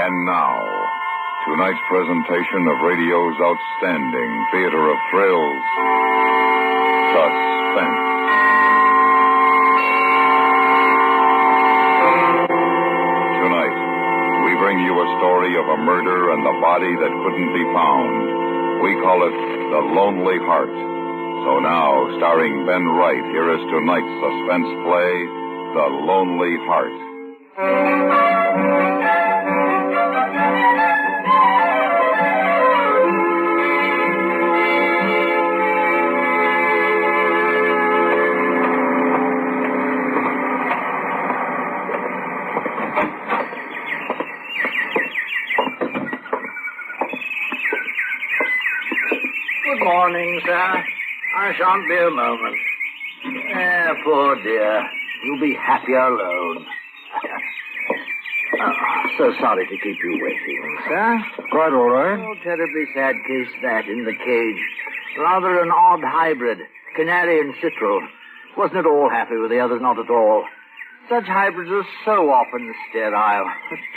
And now, tonight's presentation of radio's outstanding theater of thrills, Suspense. Tonight, we bring you a story of a murder and the body that couldn't be found. We call it The Lonely Heart. So now, starring Ben Wright, here is tonight's suspense play, The Lonely Heart. Good morning, sir. I shan't be a moment. Poor dear. You'll be happier alone. So sorry to keep you waiting, sir. Quite all right. Oh, terribly sad case that in the cage. Rather an odd hybrid. Canary and citral. Wasn't at all happy with the others, not at all. Such hybrids are so often sterile.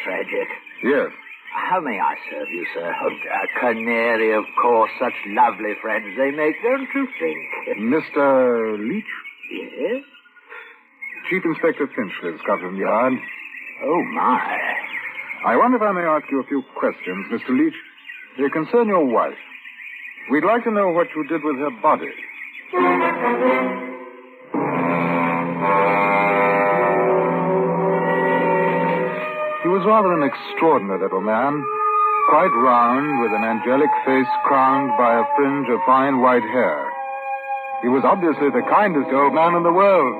Tragic. Yes. How may I serve you, sir? A canary, of course. Such lovely friends they make, don't you think? Mr. Leach? Yes? Chief Inspector Finchley of Scotland Yard. Oh, my. I wonder if I may ask you a few questions, Mr. Leach. They concern your wife. We'd like to know what you did with her body. He was rather an extraordinary little man, quite round, with an angelic face crowned by a fringe of fine white hair. He was obviously the kindest old man in the world.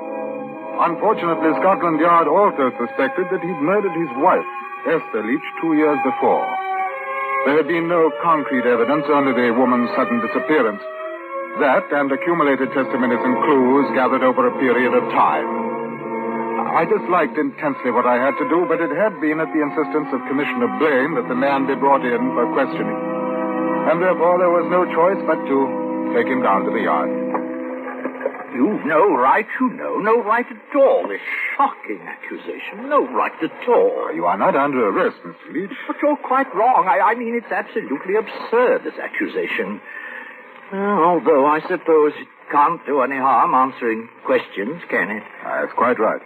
Unfortunately, Scotland Yard also suspected that he'd murdered his wife, Esther Leach, 2 years before. There had been no concrete evidence, only the woman's sudden disappearance. That and accumulated testimonies and clues gathered over a period of time. I disliked intensely what I had to do, but it had been at the insistence of Commissioner Blaine that the man be brought in for questioning. And therefore there was no choice but to take him down to the yard. You've no right, no right at all. This shocking accusation, no right at all. You are not under arrest, Mr. Leach. But you're quite wrong. I mean, it's absolutely absurd, this accusation. Although I suppose it can't do any harm answering questions, can it? That's quite right.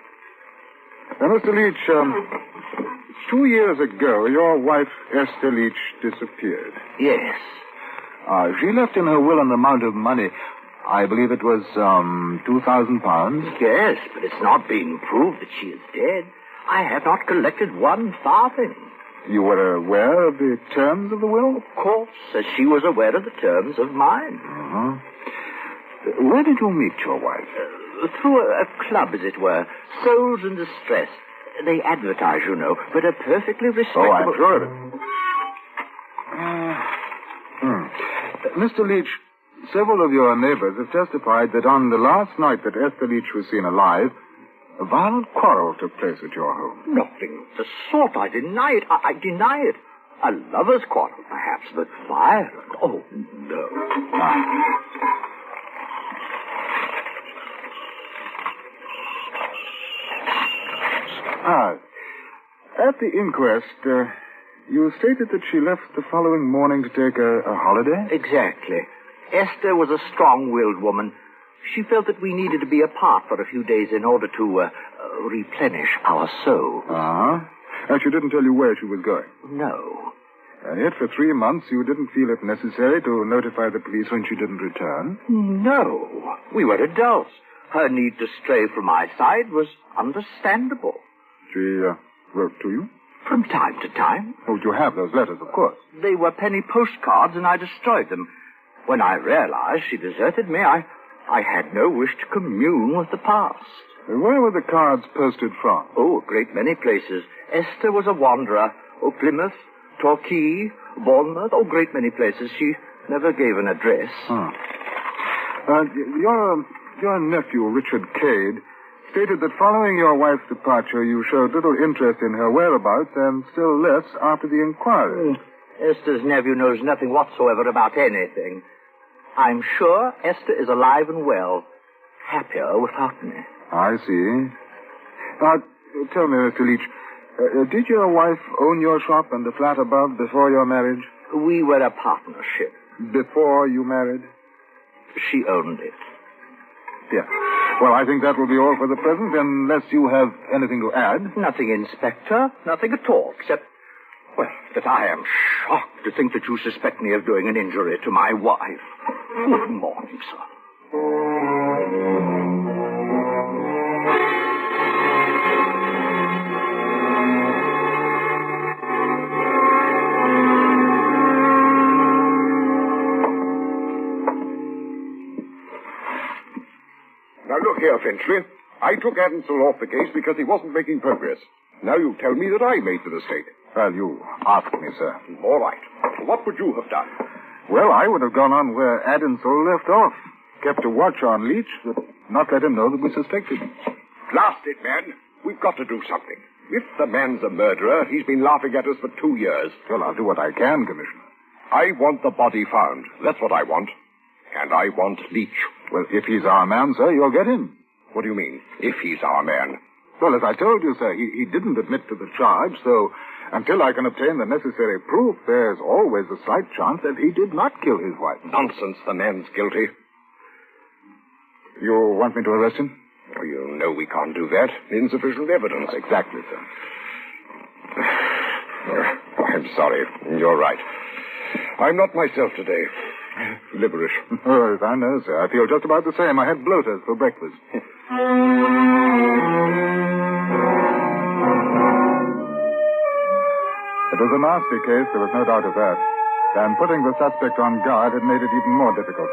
Now, Mr. Leach, 2 years ago, your wife, Esther Leach, disappeared. Yes. She left in her will an amount of money. I believe it was, £2,000. Yes, but it's not been proved that she is dead. I have not collected one farthing. You were aware of the terms of the will? Of course, as she was aware of the terms of mine. Uh-huh. Where did you meet your wife? Through a club, as it were. Souls in Distress. They advertise, you know, but are perfectly respectable. Oh, I'm sure of it. Mr. Leach, several of your neighbors have testified that on the last night that Esther Leach was seen alive, a violent quarrel took place at your home. Nothing of the sort. I deny it. I deny it. A lover's quarrel, perhaps, but violent. Oh, no. At the inquest, you stated that she left the following morning to take a holiday? Exactly. Esther was a strong-willed woman. She felt that we needed to be apart for a few days in order to replenish our souls. And she didn't tell you where she was going? No. And yet for 3 months you didn't feel it necessary to notify the police when she didn't return? No. We were adults. Her need to stray from my side was understandable. She wrote to you? From time to time. Oh, you have those letters, of course. They were penny postcards, and I destroyed them. When I realized she deserted me, I had no wish to commune with the past. Where were the cards posted from? Oh, a great many places. Esther was a wanderer. Oh, Plymouth, Torquay, Bournemouth. Oh, great many places. She never gave an address. Your nephew, Richard Cade, stated that following your wife's departure, you showed little interest in her whereabouts and still less after the inquiry. Esther's nephew knows nothing whatsoever about anything. I'm sure Esther is alive and well. Happier without me. I see. Tell me, Mr. Leach, Did your wife own your shop and the flat above before your marriage? We were a partnership. Before you married? She owned it. Yeah. Well, I think that will be all for the present, unless you have anything to add. Nothing, Inspector. Nothing at all, except, well, that I am shocked to think that you suspect me of doing an injury to my wife. Good morning, sir. Now, look here, Finchley. I took Adamson off the case because he wasn't making progress. Now you tell me that I made the mistake. Well, you asked me, sir. All right. What would you have done? Well, I would have gone on where Adamson left off. Kept a watch on Leach, but not let him know that we suspected him. Blast it, man. We've got to do something. If the man's a murderer, he's been laughing at us for 2 years. Well, I'll do what I can, Commissioner. I want the body found. That's what I want. And I want Leach. Well, if he's our man, sir, you'll get him. What do you mean, if he's our man? Well, as I told you, sir, he didn't admit to the charge, so until I can obtain the necessary proof, there's always a slight chance that he did not kill his wife. Nonsense, the man's guilty. You want me to arrest him? Oh, you know we can't do that. Insufficient evidence. Exactly, sir. I'm sorry. You're right. I'm not myself today. Liverish. Oh, I know, sir. I feel just about the same. I had bloaters for breakfast. It was a nasty case, there was no doubt of that. And putting the suspect on guard had made it even more difficult.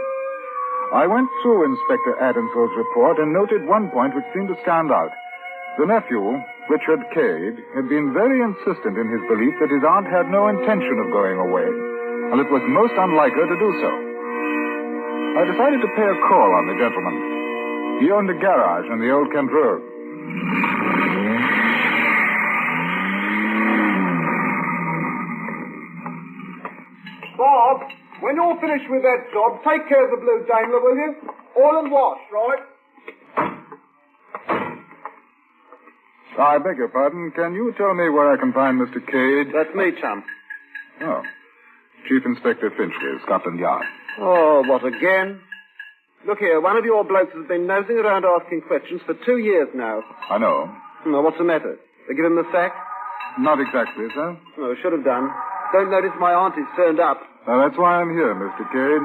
I went through Inspector Adamson's report and noted one point which seemed to stand out. The nephew, Richard Cade, had been very insistent in his belief that his aunt had no intention of going away, and it was most unlike her to do so. I decided to pay a call on the gentleman. He owned a garage on the Old Kent Road. Bob, when you're finished with that job, take care of the blue Daimler, will you? Oil and wash, right? I beg your pardon. Can you tell me where I can find Mr. Cade? That's me, chum. Oh. Chief Inspector Finchley, Scotland Yard. Oh, what again? Look here, one of your blokes has been nosing around asking questions for 2 years now. I know. Well, what's the matter? They give him the sack? Not exactly, sir. Oh, should have done. Don't notice my auntie's turned up. Now, that's why I'm here, Mr. Cade.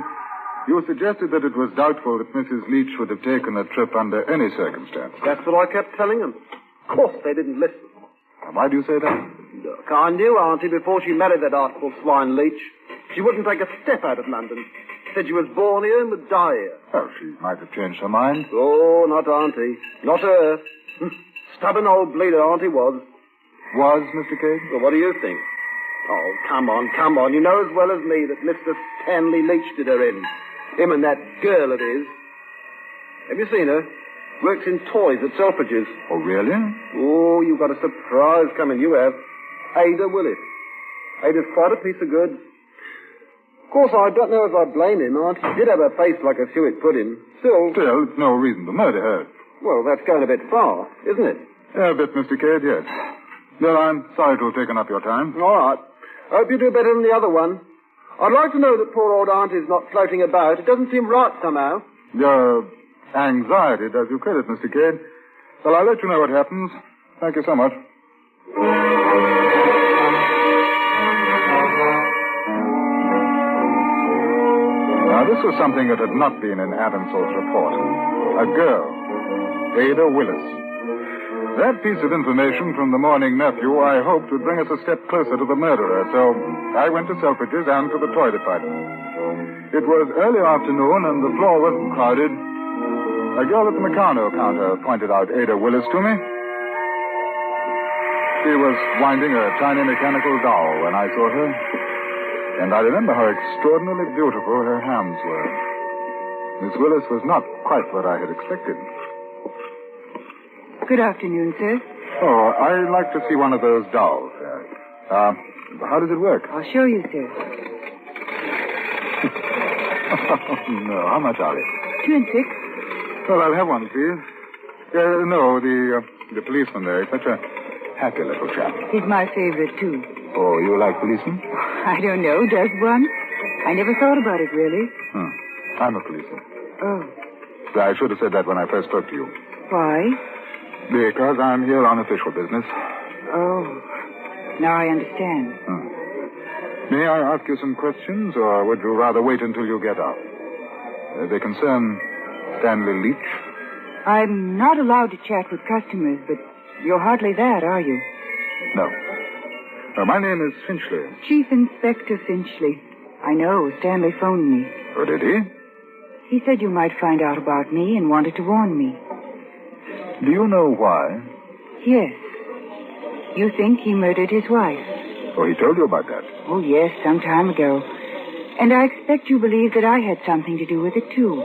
You suggested that it was doubtful that Mrs. Leach would have taken a trip under any circumstance. That's what I kept telling them. Of course they didn't listen. Now, why do you say that? Look, I knew Auntie before she married that artful swine Leach. She wouldn't take a step out of London. Said she was born here and would die here. Well, she might have changed her mind. Oh, not Auntie. Not her. Stubborn old bleeder Auntie was. Was, Mr. Cade? Well, what do you think? Oh, come on. You know as well as me that Mr. Stanley Leach did her in. Him and that girl of his. Have you seen her? Works in toys at Selfridge's. Oh, really? Oh, you've got a surprise coming, you have. Ada Willis. Ada's quite a piece of goods. Of course, I don't know as I blame him. Auntie did have a face like a suet pudding. Still, it's no reason to murder her. Well, that's going a bit far, isn't it? A bit, Mr. Cade, yes. Well, I'm sorry to have taken up your time. All right. Hope you do better than the other one. I'd like to know that poor old Auntie's not floating about. It doesn't seem right somehow. Your anxiety does you credit, Mr. Cade. Well, I'll let you know what happens. Thank you so much. Now, this was something that had not been in Adamson's report. A girl, Ada Willis. That piece of information from the morning nephew I hoped would bring us a step closer to the murderer, so I went to Selfridge's and to the toy department. It was early afternoon and the floor wasn't crowded. A girl at the Meccano counter pointed out Ada Willis to me. She was winding a tiny mechanical doll when I saw her, and I remember how extraordinarily beautiful her hands were. Miss Willis was not quite what I had expected. Good afternoon, sir. Oh, I'd like to see one of those dolls. How does it work? I'll show you, sir. No, how much are they? 2 and 6. Well, I'll have one, please. No, the policeman there. He's such a Happy little chap. He's my favorite, too. Oh, you like policemen? I don't know. Does one? I never thought about it, really. I'm a policeman. Oh. I should have said that when I first spoke to you. Why? Because I'm here on official business. Oh. Now I understand. May I ask you some questions, or would you rather wait until you get out? They concern Stanley Leach. I'm not allowed to chat with customers, but you're hardly that, are you? No. My name is Finchley. Chief Inspector Finchley. I know. Stanley phoned me. Oh, did he? He said you might find out about me and wanted to warn me. Do you know why? Yes. You think he murdered his wife? Oh, he told you about that? Oh, yes, some time ago. And I expect you believe that I had something to do with it, too.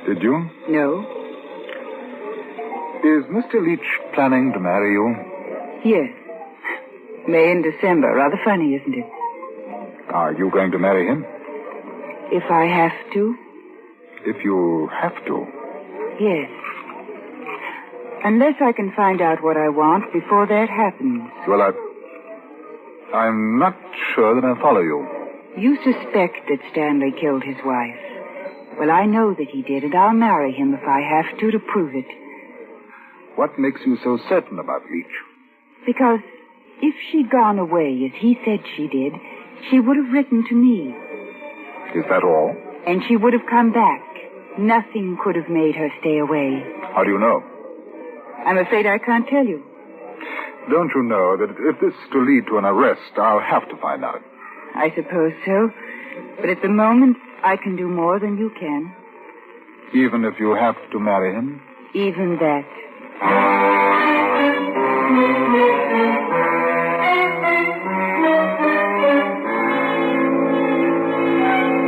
Did you? No. Is Mr. Leach planning to marry you? Yes. May and December. Rather funny, isn't it? Are you going to marry him? If I have to? If you have to. Yes. Unless I can find out what I want before that happens. Well, I'm not sure that I follow you. You suspect that Stanley killed his wife. Well, I know that he did, and I'll marry him if I have to prove it. What makes you so certain about Leach? Because if she'd gone away, as he said she did, she would have written to me. Is that all? And she would have come back. Nothing could have made her stay away. How do you know? I'm afraid I can't tell you. Don't you know that if this is to lead to an arrest, I'll have to find out? I suppose so. But at the moment, I can do more than you can. Even if you have to marry him? Even that.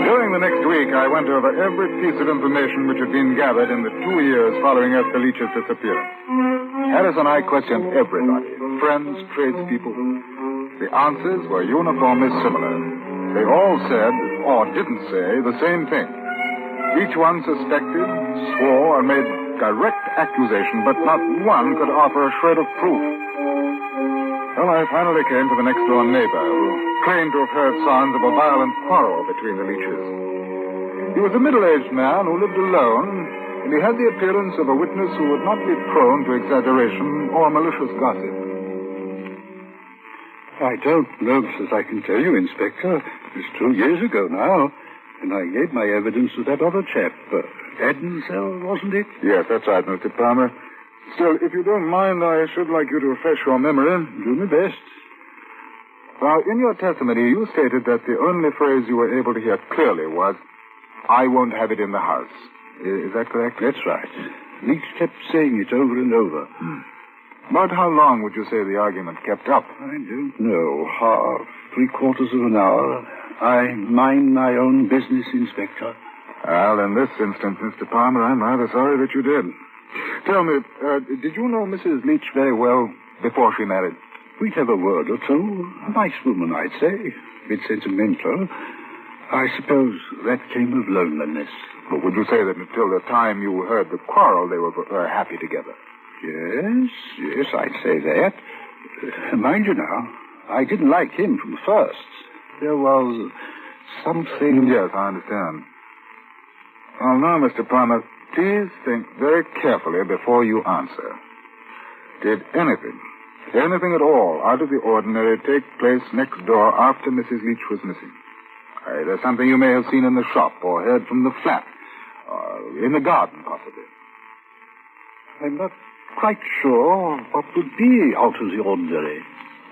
During the next week, I went over every piece of information which had been gathered in the 2 years following Esther Leach's disappearance. Harris and I questioned everybody, friends, tradespeople. The answers were uniformly similar. They all said, or didn't say, the same thing. Each one suspected, swore, and made direct accusation, but not one could offer a shred of proof. Well, I finally came to the next-door neighbor, who claimed to have heard sounds of a violent quarrel between the Leaches. He was a middle-aged man who lived alone, and he had the appearance of a witness who would not be prone to exaggeration or malicious gossip. I don't know that I can tell you, Inspector. It's 2 years ago now, and I gave my evidence to that other chap. Adensel, wasn't it? Yes, that's right, Mr. Palmer. Still, if you don't mind, I should like you to refresh your memory. Do my best. Now, in your testimony, you stated that the only phrase you were able to hear clearly was, "I won't have it in the house." Is that correct? That's right. Leach kept saying it over and over. About how long would you say the argument kept up? I don't know. Half, 3/4 of an hour. I mind my own business, Inspector. Well, in this instance, Mr. Palmer, I'm rather sorry that you did. Tell me, did you know Mrs. Leach very well before she married? We'd have a word or two. A nice woman, I'd say. A bit sentimental. I suppose that came of loneliness. But would you say that until the time you heard the quarrel, they were happy together? Yes, I'd say that. Mind you now, I didn't like him from the first. There was something... Yes, I understand. Well, now, Mr. Palmer, please think very carefully before you answer. Did anything at all out of the ordinary take place next door after Mrs. Leach was missing? Either something you may have seen in the shop or heard from the flat, or in the garden, possibly. I'm not quite sure what would be out of the ordinary.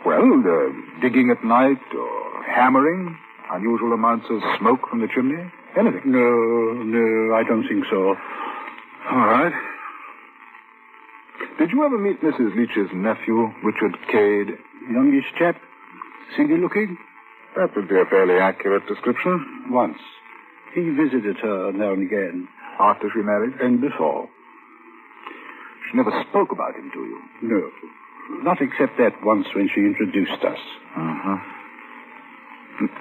Well, digging at night or hammering, unusual amounts of smoke from the chimney, anything. No, I don't think so. All right. Did you ever meet Mrs. Leach's nephew, Richard Cade? Youngish chap? Silly-looking? That would be a fairly accurate description. Once. He visited her now and again. After she married? And before. She never spoke about him to you? No. Not except that once when she introduced us. Uh-huh.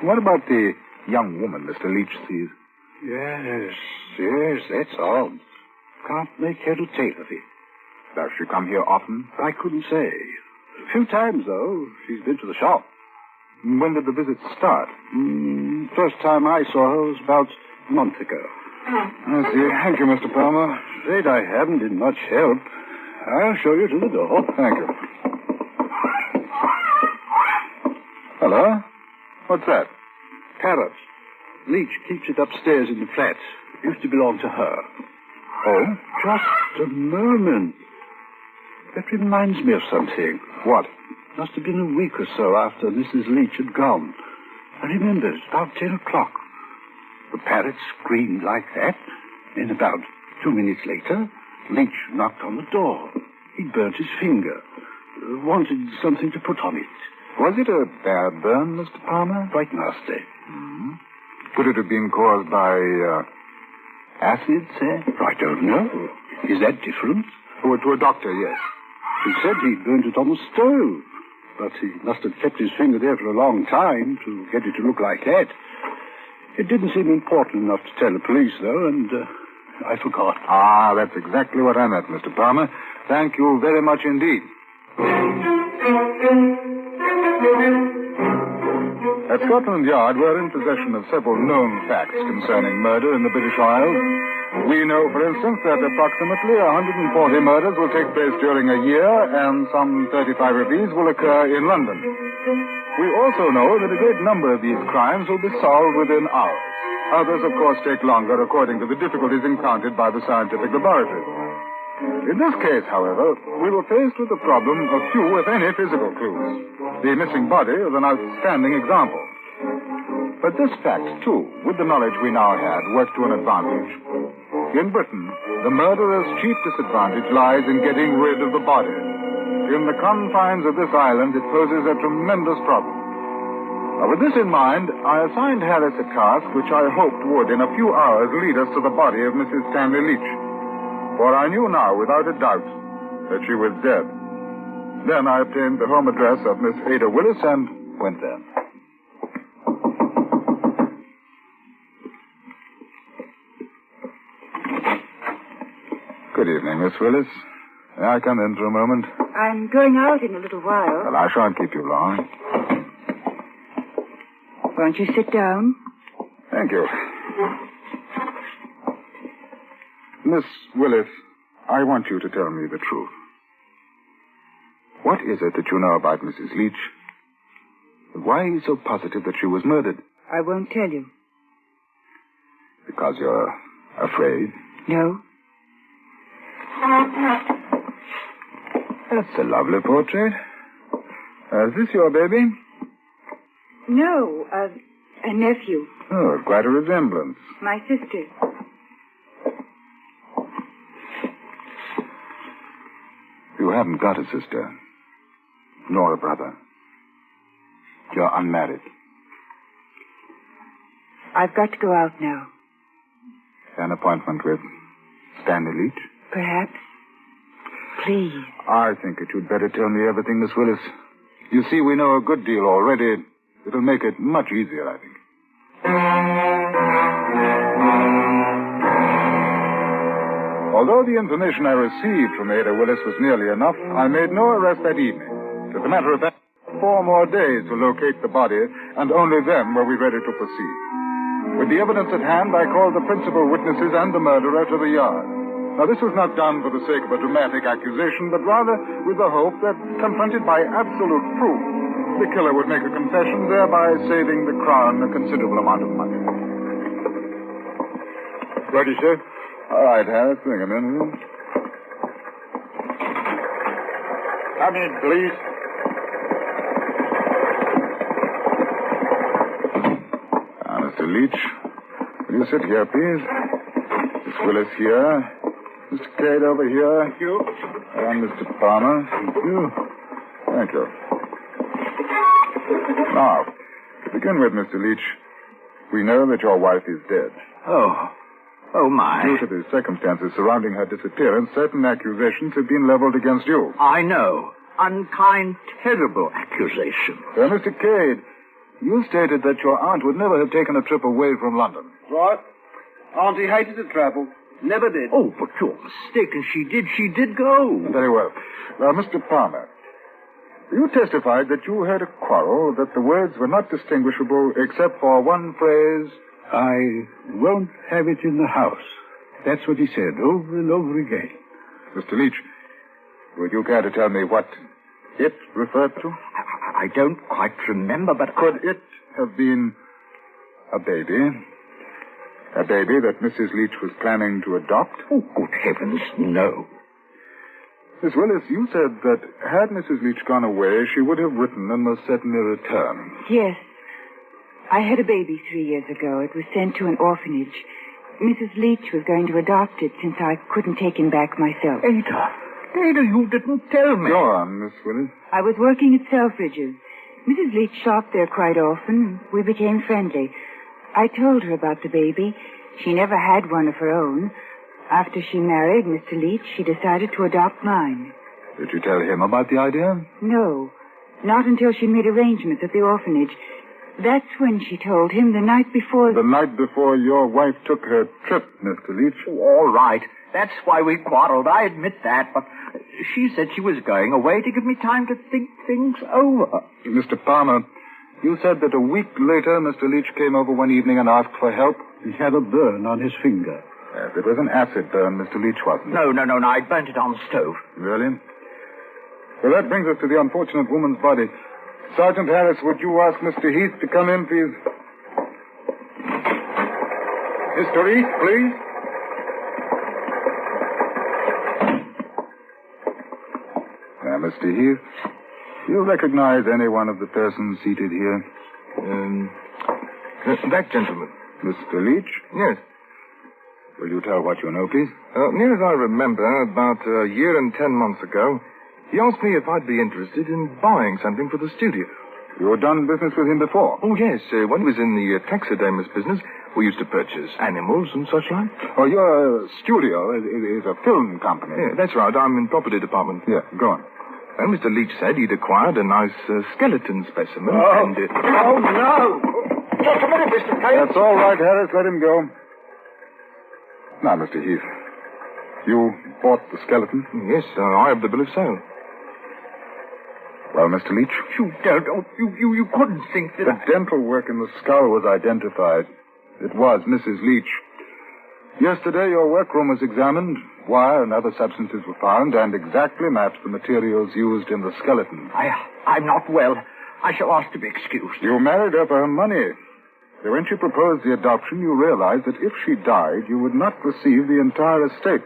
What about the young woman Mr. Leach sees? Yes, that's odd. Can't make head or tail of it. Does she come here often? I couldn't say. A few times, though, she's been to the shop. When did the visit start? First time I saw her was about a month ago. I see. Thank you, Mr. Palmer. Afraid I haven't been much help. I'll show you to the door. Thank you. Hello? What's that? Parrot. Leach keeps it upstairs in the flat. It used to belong to her. Oh? Just a moment. That reminds me of something. What? Must have been a week or so after Mrs. Leach had gone. I remember it was about 10 o'clock. The parrot screamed like that. Then about 2 minutes later, Leach knocked on the door. He burnt his finger. Wanted something to put on it. Was it a bad burn, Mr. Palmer? Quite nasty. Could it have been caused by, acid, say? I don't know. Is that different? Oh, to a doctor, yes. He said he burnt it on the stove. But he must have kept his finger there for a long time to get it to look like that. It didn't seem important enough to tell the police, though, and I forgot. Ah, that's exactly what I meant, Mr. Palmer. Thank you very much indeed. At Scotland Yard, we're in possession of several known facts concerning murder in the British Isles. We know, for instance, that approximately 140 murders will take place during a year, and some 35 of these will occur in London. We also know that a great number of these crimes will be solved within hours. Others, of course, take longer according to the difficulties encountered by the scientific laboratories. In this case, however, we were faced with the problem of few, if any, physical clues. The missing body is an outstanding example. But this fact, too, with the knowledge we now had, worked to an advantage. In Britain, the murderer's chief disadvantage lies in getting rid of the body. In the confines of this island, it poses a tremendous problem. Now, with this in mind, I assigned Harris a task which I hoped would, in a few hours, lead us to the body of Mrs. Stanley Leach. For I knew now, without a doubt, that she was dead. Then I obtained the home address of Miss Ada Willis and went there. Good evening, Miss Willis. May I come in for a moment? I'm going out in a little while. Well, I shan't keep you long. Won't you sit down? Thank you. Miss Willis, I want you to tell me the truth. What is it that you know about Mrs. Leach? Why are you so positive that she was murdered? I won't tell you. Because you're afraid? No. That's a lovely portrait. Is this your baby? No, a nephew. Oh, quite a resemblance. My sister. You haven't got a sister, nor a brother. You're unmarried. I've got to go out now. An appointment with Stanley Leach? Perhaps. Please. I think that you'd better tell me everything, Miss Willis. You see, we know a good deal already. It'll make it much easier, I think. Although the information I received from Ada Willis was nearly enough, I made no arrest that evening. As a matter of fact, 4 more days to locate the body, and only then were we ready to proceed. With the evidence at hand, I called the principal witnesses and the murderer to the yard. Now, this was not done for the sake of a dramatic accusation, but rather with the hope that, confronted by absolute proof, the killer would make a confession, thereby saving the Crown a considerable amount of money. Ready, sir? All right, Harris, bring him in. Come in, please. Mr. Leach, will you sit here, please? Miss Willis here. Mr. Cade over here. Thank you. And Mr. Palmer. Thank you. Thank you. Now, to begin with, Mr. Leach, we know that your wife is dead. Oh, my. Due to the circumstances surrounding her disappearance, certain accusations have been leveled against you. I know. Unkind, terrible accusation. Mr. Cade, you stated that your aunt would never have taken a trip away from London. Right. Auntie hated to travel. Never did. Oh, but you're mistaken. She did go. Very well. Now, Mr. Palmer, You testified that you heard a quarrel, that the words were not distinguishable except for one phrase. I won't have it in the house. That's what he said over and over again. Mr. Leach, would you care to tell me what it referred to? I don't quite remember, but... Could it have been a baby? A baby that Mrs. Leach was planning to adopt? Oh, good heavens, no. Miss Willis, you said that had Mrs. Leach gone away, she would have written and most certainly returned. Yes. I had a baby 3 years ago. It was sent to an orphanage. Mrs. Leach was going to adopt it since I couldn't take him back myself. Ada, you didn't tell me. Go on, Miss Willis. I was working at Selfridge's. Mrs. Leach shopped there quite often. We became friendly. I told her about the baby. She never had one of her own. After she married Mr. Leach, she decided to adopt mine. Did you tell him about the idea? No, not until she made arrangements at the orphanage. That's when she told him the night before... The night before your wife took her trip, Mr. Leach. Oh, all right. That's why we quarreled. I admit that. But she said she was going away to give me time to think things over. Mr. Palmer, you said that a week later Mr. Leach came over one evening and asked for help. He had a burn on his finger. Yes, it was an acid burn, Mr. Leach, wasn't it? No. I burnt it on the stove. Really? Well, that brings us to the unfortunate woman's body. Sergeant Harris, would you ask Mr. Heath to come in, please? Mr. Heath, please. Now, Mr. Heath, do you recognize any one of the persons seated here? That gentleman. Mr. Leach? Yes. Will you tell what you know, please? Near as I remember, about a year and 10 months ago, he asked me if I'd be interested in buying something for the studio. You had done business with him before? Oh, yes. When he was in the taxidermist business, we used to purchase animals and such like. Oh, your studio is a film company. Yeah, that's right. I'm in property department. Yeah, go on. Well, Mr. Leach said he'd acquired a nice skeleton specimen. Oh, and, oh, no! Just a minute, Mr. Kane. That's all right, Harris. Let him go. Now, Mr. Heath, you bought the skeleton? Yes, I have the bill of sale. Well, Mr. Leach? You don't. Oh, you couldn't think that... The dental work in the skull was identified. It was Mrs. Leach. Yesterday, your workroom was examined. Wire and other substances were found and exactly matched the materials used in the skeleton. I'm not well. I shall ask to be excused. You married her for her money. So when she proposed the adoption, you realized that if she died, you would not receive the entire estate.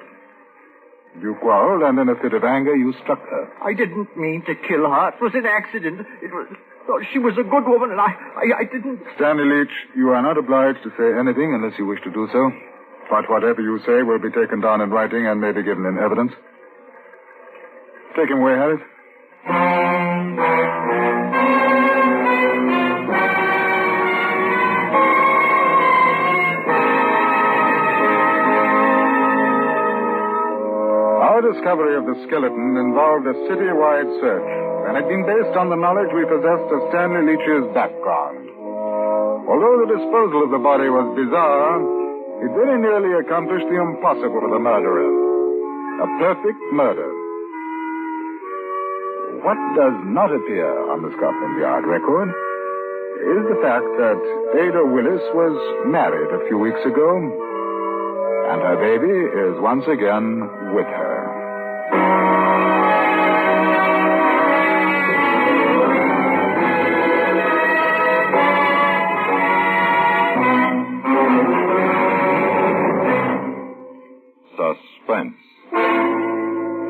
You quarreled, and in a fit of anger, you struck her. I didn't mean to kill her. It was an accident. It was... Oh, she was a good woman, and I didn't... Stanley Leach, you are not obliged to say anything unless you wish to do so. But whatever you say will be taken down in writing and may be given in evidence. Take him away, Harris. Our discovery of the skeleton involved a city-wide search, and had been based on the knowledge we possessed of Stanley Leach's background. Although the disposal of the body was bizarre, it very nearly accomplished the impossible for the murderer. A perfect murder. What does not appear on the Scotland Yard record is the fact that Ada Willis was married a few weeks ago, and her baby is once again with her. Suspense,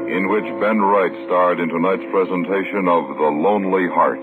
in which Ben Wright starred in tonight's presentation of The Lonely Heart.